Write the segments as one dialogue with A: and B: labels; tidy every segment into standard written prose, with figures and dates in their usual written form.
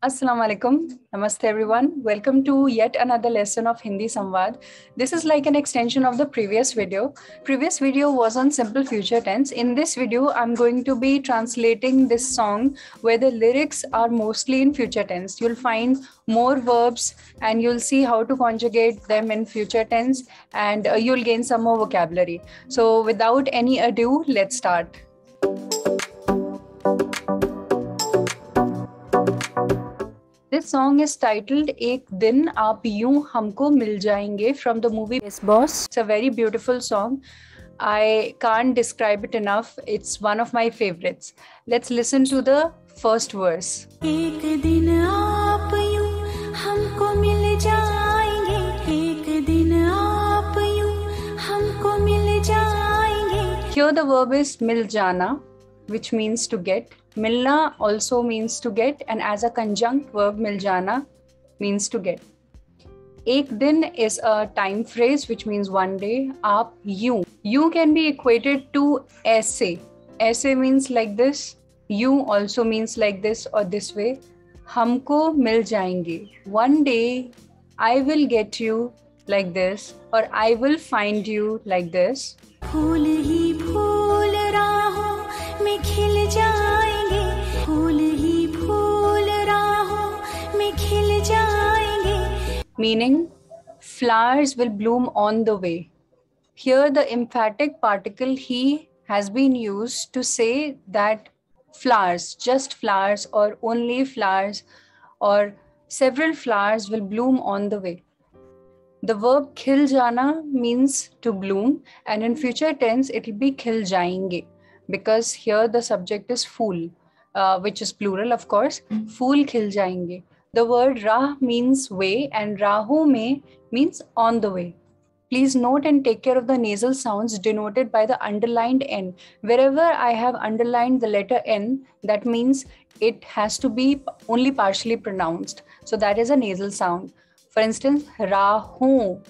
A: Assalamu alaikum. Namaste everyone. Welcome to yet another lesson of Hindi Samvad. This is like an extension of the previous video. Previous video was on simple future tense. In this video, I'm going to be translating this song where the lyrics are mostly in future tense. You'll find more verbs and you'll see how to conjugate them in future tense, and you'll gain some more vocabulary. So without any ado, let's start. This song is titled "एक दिन आप यूं हमको मिल जाएंगे" from the movie Yes Boss. It's a very beautiful song. I can't describe it enough. It's one of my favorites. Let's listen to the first verse.
B: एक दिन आप यूं हमको मिल जाएंगे, एक दिन आप यूं हमको मिल जाएंगे.
A: Here the verb is मिल जाना, which means to get. Milna also means to get, and as a conjunct verb, mil jana means to get. Ek din is a time phrase which means one day. Aap you. You can be equated to aise. Aise means like this. You also means like this or this way. Humko mil jayenge. One day I will get you like this, or I will find you like this.
B: फूल ही फूल राहों में खिल जाएंगे, फूल ही फूल राहों में खिल जाएंगे.
A: Meaning, flowers will bloom on the way. Here the emphatic particle he has been used to say that flowers, just flowers or only flowers or several flowers will bloom on the way. The verb khil jana means to bloom, and in future tense it will be khil jayenge, because here the subject is fool, which is plural of course. Fool khil jayenge. The word rah means way, and rahu mein means on the way. Please note and take care of the nasal sounds denoted by the underlined N. Wherever I have underlined the letter N, that means it has to be only partially pronounced. So that is a nasal sound. For instance, राहों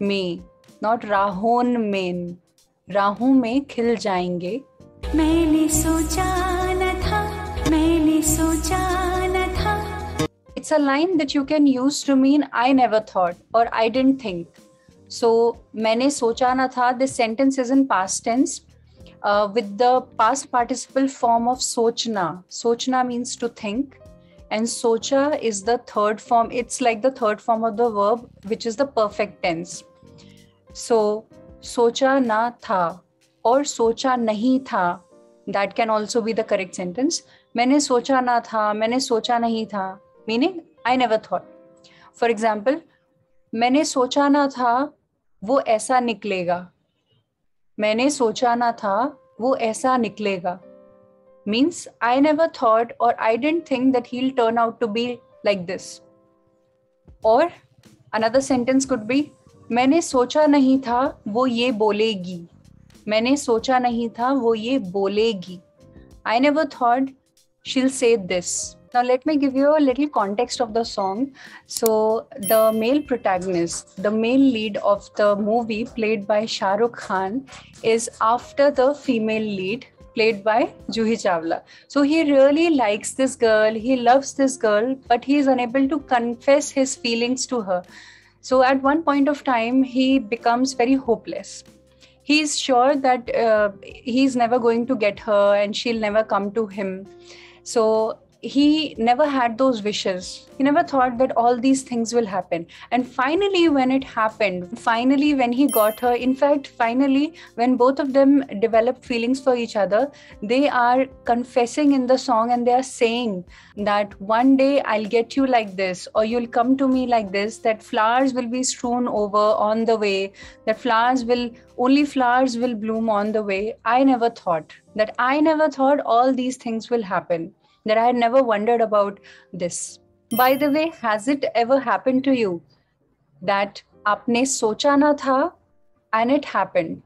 A: में, not राहों में. राहों में खिल जाएंगे.
B: मैंने सोचा न था, मैंने सोचा न था.
A: It's a line that you can use to mean I never thought or I didn't think. So, मैंने सोचा न था, this sentence is in past tense with the past participle form of सोचना. सोचना means to think. And socha is the third form. It's like the third form of the verb, which is the perfect tense. So, socha na tha or socha nahi tha, that can also be the correct sentence. मैंने सोचा ना था, मैंने सोचा नहीं था, meaning I never thought. For example, मैंने सोचा ना था वो ऐसा निकलेगा. मैंने सोचा ना था वो ऐसा निकलेगा means I never thought or I didn't think that he'll turn out to be like this. Or another sentence could be, मैंने सोचा नहीं था वो ये बोलेगी. मैंने सोचा नहीं था वो ये बोलेगी. I never thought she'll say this. Now let me give you a little context of the song. So the male protagonist, the male lead of the movie played by Shah Rukh Khan, is after the female lead played by Juhi Chawla. So he really likes this girl, he loves this girl, but he is unable to confess his feelings to her. So at one point of time, he becomes very hopeless. He's sure that he's never going to get her and she'll never come to him. So he never had those wishes. He never thought that all these things will happen. And finally, when it happened, finally, when he got her, in fact, finally, when both of them developed feelings for each other, they are confessing in the song and they are saying that one day I'll get you like this, or you'll come to me like this, that flowers will be strewn over on the way, that only flowers will bloom on the way. I never thought all these things will happen. That I had never wondered about this. By the way, has it ever happened to you that आपने सोचा ना था and it happened?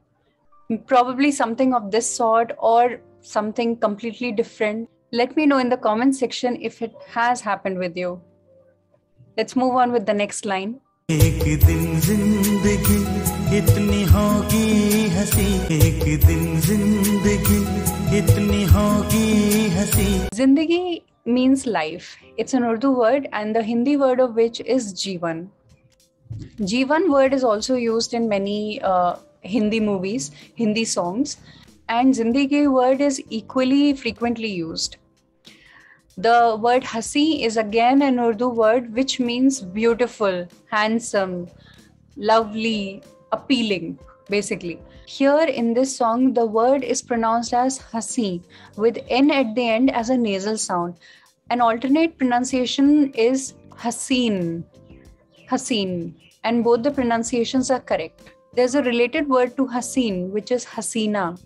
A: Probably something of this sort or something completely different. Let me know in the comment section if it has happened with you. Let's move on with the next line.
C: एक दिन जिंदगी इतनी होगी हंसी, एक दिन जिंदगी इतनी होगी हंसी.
A: Zindagi means life. It's an Urdu word and the Hindi word of which is Jeevan. Jeevan word is also used in many Hindi movies, Hindi songs, and Zindagi word is equally frequently used. The word hasi is again an Urdu word which means beautiful, handsome, lovely, appealing, basically. Here in this song, the word is pronounced as hasi with N at the end as a nasal sound. An alternate pronunciation is haseen, haseen, and both the pronunciations are correct. There's a related word to haseen, which is hasina.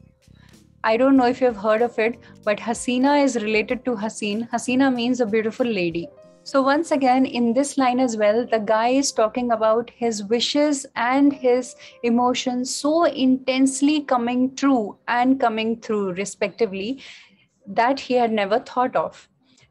A: I don't know if you've heard of it, but Hasina is related to Haseen. Hasina means a beautiful lady. So once again, in this line as well, the guy is talking about his wishes and his emotions so intensely coming true and coming through respectively that he had never thought of.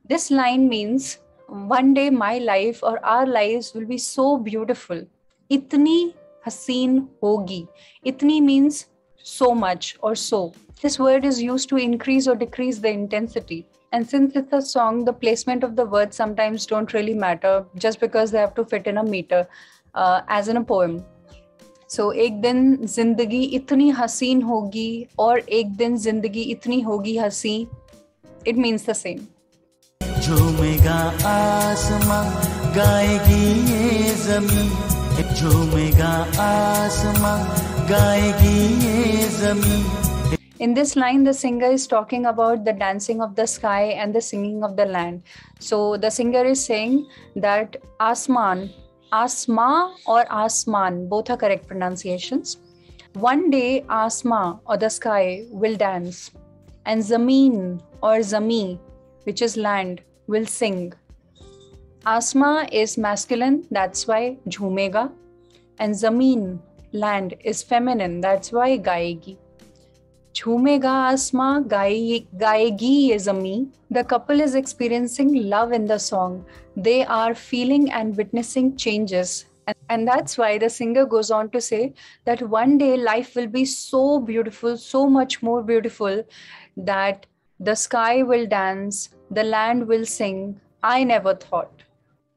A: This line means one day my life or our lives will be so beautiful. Itni haseen hogi. Itni means so much or so. This word is used to increase or decrease the intensity. And since it's a song, the placement of the words sometimes don't really matter just because they have to fit in a meter, as in a poem. So, एक दिन जिंदगी इतनी हसीन होगी और एक दिन जिंदगी इतनी होगी हसी. It means the same.
C: झूमेगा आसमां गाएगी ये ज़मीं, झूमेगा आसमां गाएगी ये ज़मीं.
A: In this line, the singer is talking about the dancing of the sky and the singing of the land. So the singer is saying that Asman, Asma or Asman, both are correct pronunciations. One day, Asma or the sky will dance, and Zameen or Zami, which is land, will sing. Asma is masculine, that's why Jhumega, and Zameen, land, is feminine, that's why Gaegi. Jhumega Asma, Gaegi ye Zami. The couple is experiencing love in the song. They are feeling and witnessing changes. And that's why the singer goes on to say that one day life will be so beautiful, so much more beautiful, that the sky will dance, the land will sing. I never thought.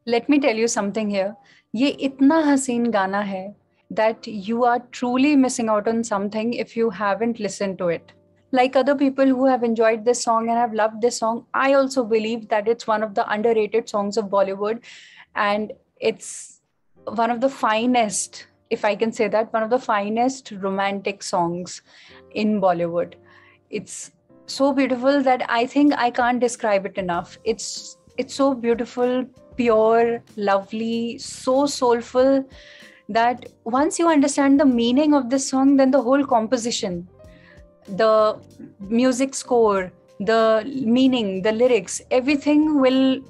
A: Let me tell you something here. Ye itna haseen gana hai that you are truly missing out on something if you haven't listened to it. Like other people who have enjoyed this song and have loved this song, I also believe that it's one of the underrated songs of Bollywood, and it's one of the finest, if I can say that, one of the finest romantic songs in Bollywood. It's so beautiful that I think I can't describe it enough. It's so beautiful, pure, lovely, so soulful, that once you understand the meaning of this song, then the whole composition, the music score, the meaning, the lyrics, everything will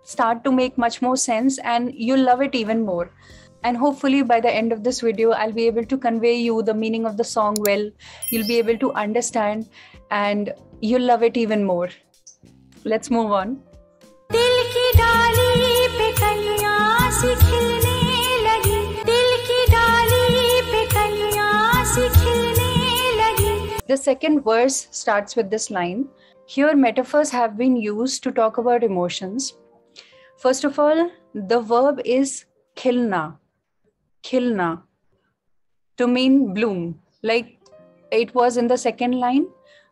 A: start to make much more sense and you'll love it even more. And hopefully by the end of this video, I'll be able to convey you the meaning of the song well. You'll be able to understand and you'll love it even more. Let's move on.
B: दिल की डाली पे कलियां सी खिलने लगी, दिल की डाली पे कलियां सी खिलने लगी.
A: The second verse starts with this line. Here metaphors have been used to talk about emotions. First of all, the verb is khilna, khilna, to mean bloom. Like it was in the second line.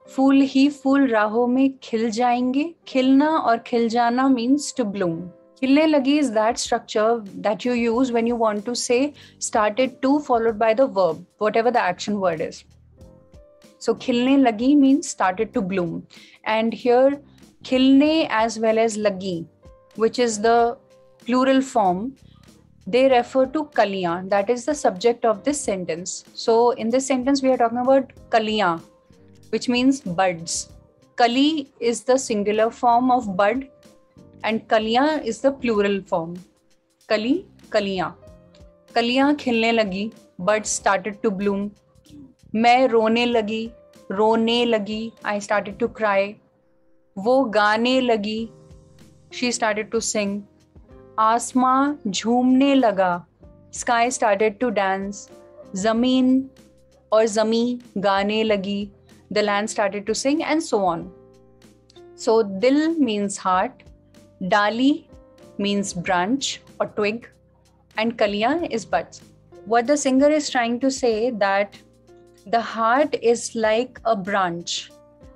A: फूल ही फूल राहों में खिल जाएंगे. खिलना और खिल जाना means to bloom. खिलने लगी is that structure that you use when you want to say started to followed by the verb, whatever the action word is. So खिलने लगी means started to bloom. And here खिलने as well as लगी, which is the plural form, they refer to kaliyan. That is the subject of this sentence. So in this sentence we are talking about kaliyan, which means buds. Kali is the singular form of bud and kaliyan is the plural form. Kali, kaliyan. Kaliyan khilne lagi, buds started to bloom. Main rone lagi, I started to cry. Wo gaane lagi, she started to sing. Asma jhoomne laga, sky started to dance. Zameen or zami gaane lagi, the land started to sing, and so on. So dil means heart, dali means branch or twig, and kaliyan is buds. What the singer is trying to say that the heart is like a branch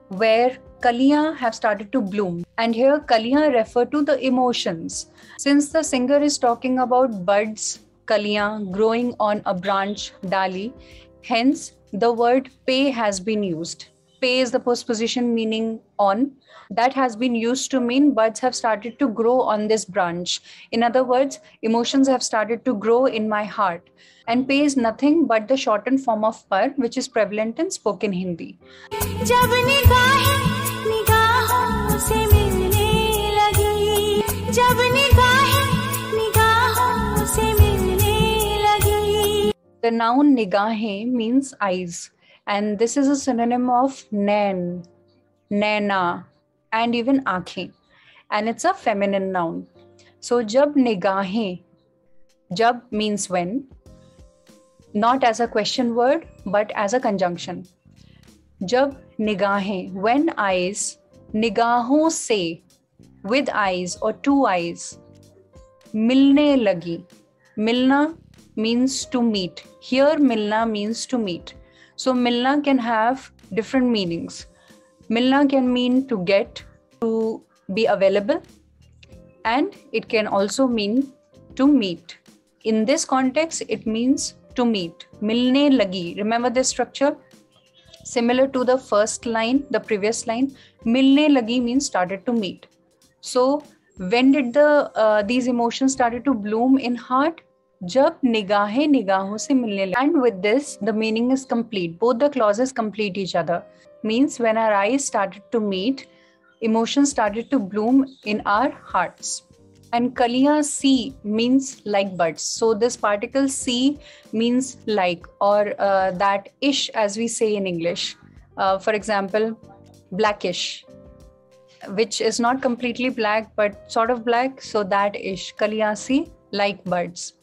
A: where kaliyan have started to bloom. And here kaliyan refer to the emotions. Since the singer is talking about buds, kaliyan growing on a branch, dali, hence the word pe has been used. Pe is the postposition meaning on. That has been used to mean buds have started to grow on this branch. In other words, emotions have started to grow in my heart. And pe is nothing but the shortened form of par, which is prevalent in spoken Hindi.
B: जब निगाहें निगाहों से मिलने लगी, जब निगाहें निगाहों से मिलने लगी.
A: The noun nigahe means eyes, and this is a synonym of nain, naina, and even aankhein, and it's a feminine noun. So jab nigahe, jab means when, not as a question word but as a conjunction. Jab nigahe, when eyes, nigahon se, with eyes or two eyes, milne lagi. Milna means to meet. Here milna means to meet. So milna can have different meanings. Milna can mean to get, to be available, and it can also mean to meet. In this context, it means to meet. Milne lagi. Remember this structure? Similar to the first line, the previous line, milne lagi means started to meet. So when did these emotions started to bloom in heart? Jab nigahe nigahon se milne lagi. And with this, the meaning is complete. Both the clauses complete each other. Means when our eyes started to meet, emotions started to bloom in our hearts. And kaliyan see means like buds. So this particle see means like, or that ish, as we say in English. For example, blackish, which is not completely black but sort of black. So that ish, kaliyan see, like buds.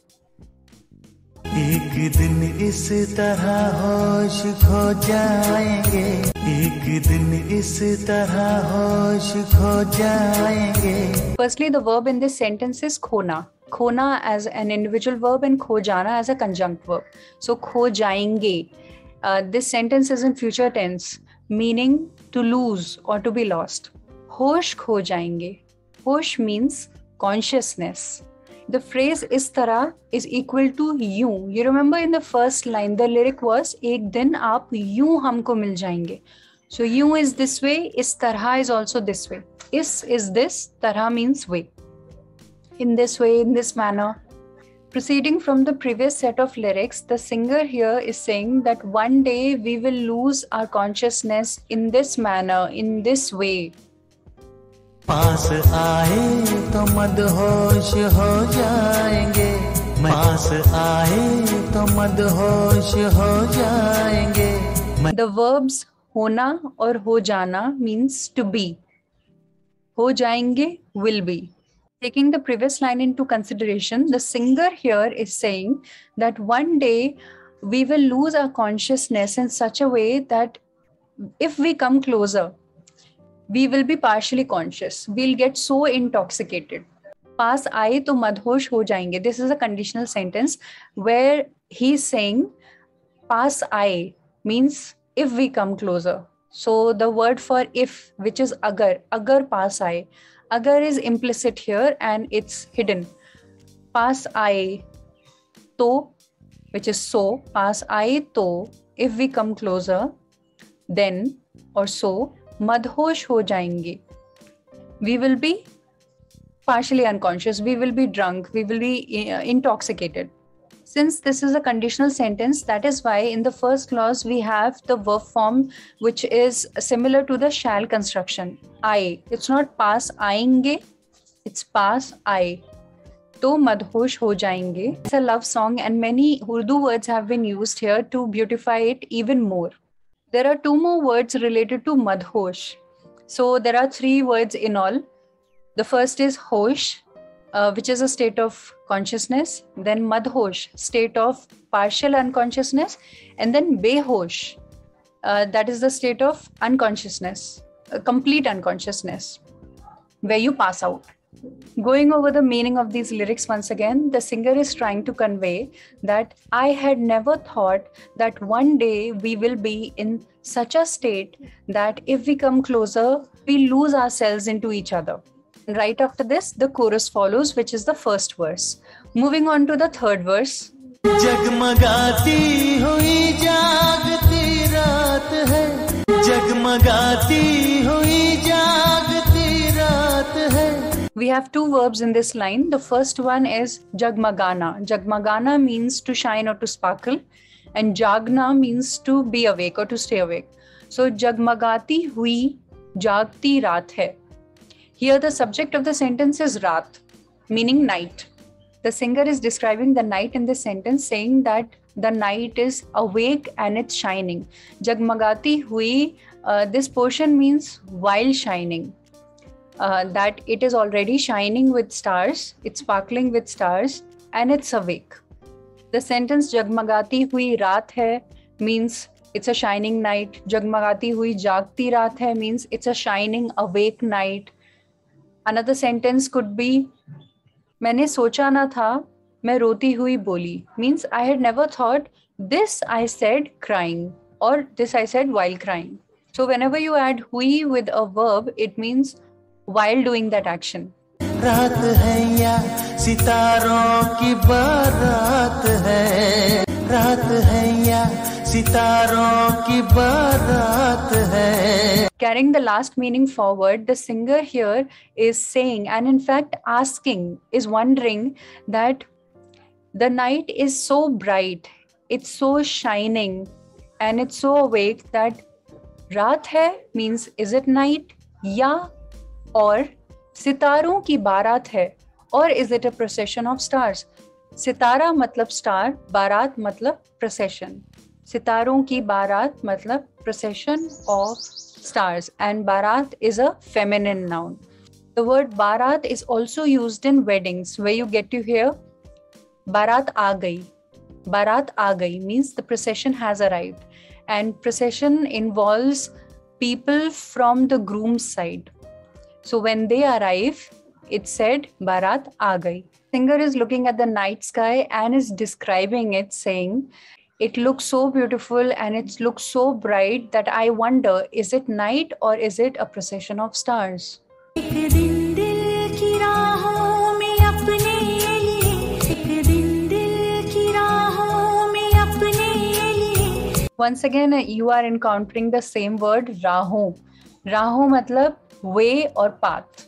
C: एक दिन इस तरह होश खो जाएंगे, एक दिन इस तरह होश खो जाएंगे.
A: Firstly, the verb in this sentence is khona. Khona as an individual verb and kho jana as a conjunct verb. So kho jayenge. This sentence is in future tense, meaning to lose or to be lost. Hosh kho jayenge. Hosh means consciousness. The phrase is tarah is equal to you. You remember in the first line, the lyric was ek din aap yu humko mil jayenge. So you is this way, is tarah is also this way. Is this, tarah means way. In this way, in this manner. Proceeding from the previous set of lyrics, the singer here is saying that one day we will lose our consciousness in this manner, in this way.
C: पास आए तो मदहोश हो जाएंगे, पास आए तो मदहोश हो जाएंगे.
A: The verbs hona or ho jana means to be. Ho jayenge will be. Taking the previous line into consideration, the singer here is saying that one day we will lose our consciousness in such a way that if we come closer, we will be partially conscious. We'll get so intoxicated. Paas aaye to madhosh ho jayenge. This is a conditional sentence where he's saying paas aaye means if we come closer. So the word for if, which is agar paas aaye. Agar is implicit here and it's hidden. Paas aaye to, which is so. Paas aaye to, if we come closer, then or so. Madhosh ho jayenge. We will be partially unconscious. We will be drunk. We will be intoxicated. Since this is a conditional sentence, that is why in the first clause we have the verb form which is similar to the shall construction. Aaye. It's not paas aayenge. It's paas aaye. To madhosh ho jayenge. It's a love song and many Urdu words have been used here to beautify it even more. There are two more words related to madhosh. So there are three words in all. The first is hosh, which is a state of consciousness. Then madhosh, state of partial unconsciousness. And then behosh, that is the state of unconsciousness. complete unconsciousness, where you pass out. Going over the meaning of these lyrics once again, the singer is trying to convey that I had never thought that one day we will be in such a state that if we come closer, we lose ourselves into each other. And right after this, the chorus follows, which is the first verse. Moving on to the third verse.
C: जगमगाती हुई जागती रात है, जगमगाती हुई जागती रात है.
A: We have two verbs in this line. The first one is jagmagana. Jagmagana means to shine or to sparkle, and jagna means to be awake or to stay awake. So jagmagati hui jagti raat hai. Here the subject of the sentence is raat, meaning night. The singer is describing the night in this sentence, saying that the night is awake and it's shining. Jagmagati hui, this portion means while shining. That it is already shining with stars, it's sparkling with stars, and it's awake. The sentence Jagmagati hui raat hai means it's a shining night. Jagmagati hui jagti raat hai means it's a shining, awake night. Another sentence could be मैंने सोचा ना था, मैं रोती हुई बोली, means I had never thought, this I said crying, or this I said while crying. So whenever you add hui with a verb, it means while doing that action.
C: रात है या सितारों की बारात है, रात है या सितारों की बारात है.
A: Carrying the last meaning forward, the singer here is saying, and in fact asking, is wondering that the night is so bright, it's so shining, and it's so awake that raat hai means is it night, ya or सितारों की बारात है, or is it a procession of stars? सितारा मतलब star, बारात मतलब procession. सितारों की बारात मतलब procession of stars, and barat is a feminine noun. The word barat is also used in weddings, where you get to hear barat aa gayi. Barat aa gayi means the procession has arrived, and procession involves people from the groom's side. So when they arrive, it's said barat aa gayi. Singer is looking at the night sky and is describing it, saying, it looks so beautiful and it looks so bright that I wonder, is it night or is it a procession of stars? Once again, you are encountering the same word, राहों. राहों मतलब way or path.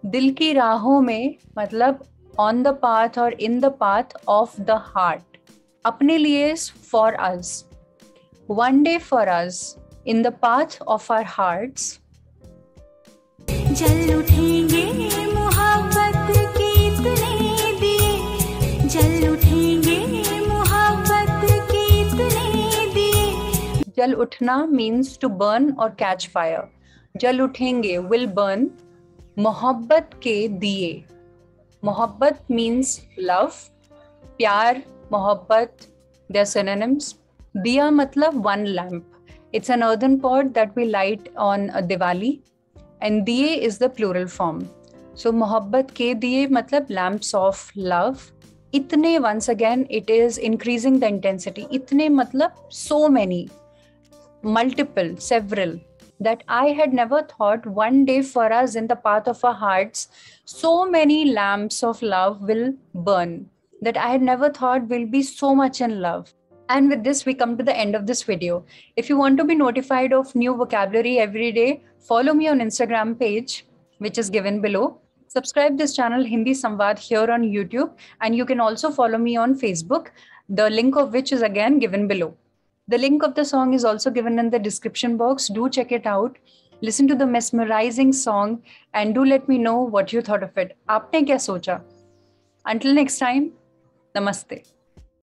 A: दिल की राहों में मतलब on the path or in the path of the heart. अपने लिए for us. One day for us, in the path of our hearts.
B: जल उठेंगे मोहब्बत के इतने दिए, जल उठेंगे मोहब्बत के इतने दिए.
A: जल उठना means to burn or catch fire. जल उठेंगे will burn. मोहब्बत के दिए. मोहब्बत means love. प्यार, मोहब्बत, they're synonyms. Diya matlab one lamp. It's an earthen pot that we light on a Diwali, and diye is the plural form. So mohabbat ke diye matlab lamps of love. Itne, once again, it is increasing the intensity. Itne matlab so many, multiple, several, that I had never thought one day for us in the path of our hearts, so many lamps of love will burn, that I had never thought we'll be so much in love. And with this, we come to the end of this video. If you want to be notified of new vocabulary every day, follow me on Instagram page, which is given below. Subscribe this channel Hindi Samvad here on YouTube, and you can also follow me on Facebook, the link of which is again given below. The link of the song is also given in the description box. Do check it out. Listen to the mesmerizing song and do let me know what you thought of it. Aapne kya socha? Until next time, namaste.